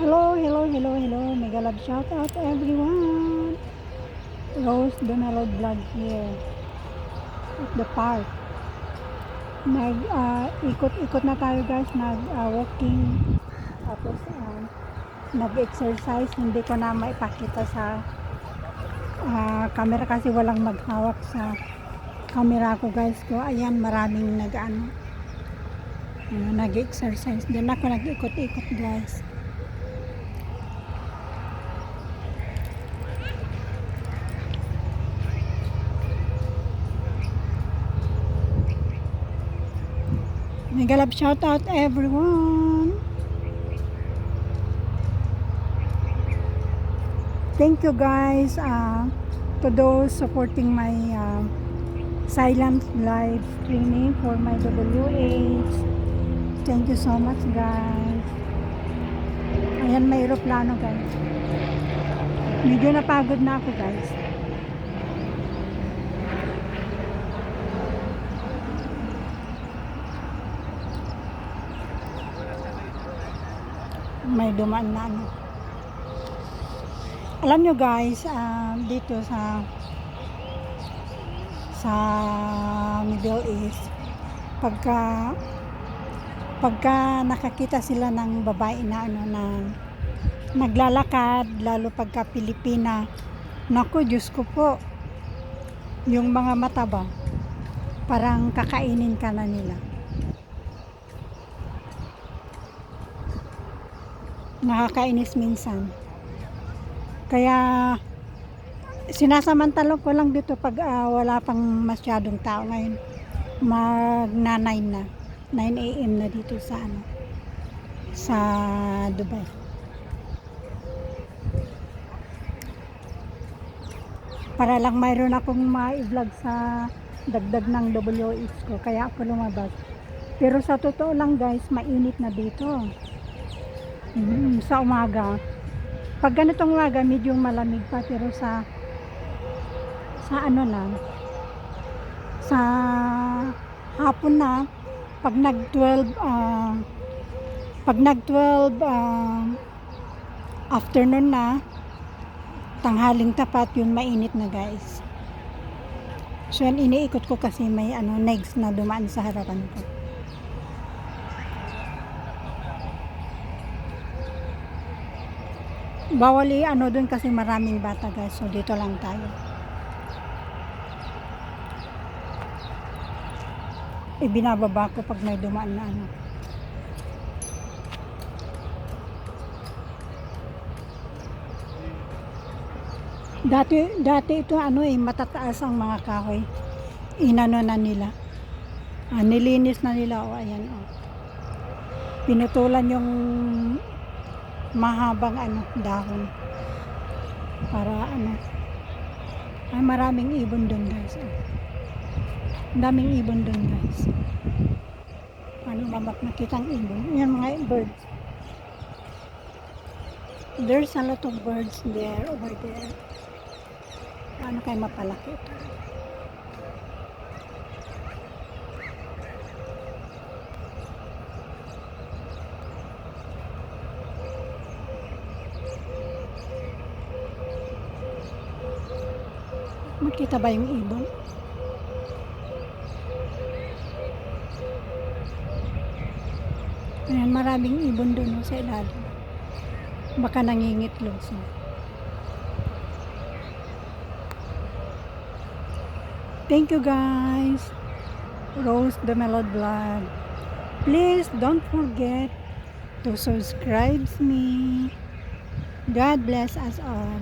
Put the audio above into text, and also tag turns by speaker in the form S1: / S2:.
S1: Hello. Mega love shout out to everyone. Rose the Melody Vlog here at the park. Ikot-ikot na tayo guys, walking. Tapos nag-exercise. Hindi ko na maipakita sa camera kasi walang maghawak sa camera ko guys ko. Ayan, maraming nag-exercise. Diyan ako nag-ikot-ikot guys. Mega love shout out everyone. Thank you guys to those supporting my silent live streaming for my WH. Thank you so much guys. Ayan, may aeroplano guys. Medyo napagod na ako guys. May dumaan na alam nyo guys, dito sa Middle East, pagka nakakita sila ng babae na naglalakad, lalo pagka Pilipina, naku Diyos ko po, yung mga mata ba, parang kakainin ka na nila. Nakakainis minsan. Kaya sinasamantala ko lang dito pag wala pang masyadong tao. Ngayon magna 9 na 9 AM na dito sa Dubai. Para lang mayroon akong ma-vlog sa dagdag ng WH ko, kaya ako lumabas. Pero sa totoo lang guys, mainit na dito. Sa umaga, pag ganitong umaga medyo malamig pa, pero sa hapon na, pag nag 12 afternoon na, tanghaling tapat, yun mainit na guys. So yan, iniikot ko kasi may next na dumaan sa harapan ko. Bawal doon kasi maraming bata guys, so dito lang tayo. Ibinababa ko pag may dumaan na Dati ito matataas ang mga kahoy. Inano na nila. Nilinis na nila, ayan Pinutulan yung mahabang dahon para ay maraming ibon doon guys. Daming ibon doon guys. Makitang ibon. Yan mga birds. There's a lot of birds there, over there. Kayo mapalaki ito. Makita ba yung ibon? Ayan, maraming ibon doon sa ilalim. Baka nangingitlog siya. Thank you guys. Rose the Melody Vlog. Please don't forget to subscribe me. God bless us all.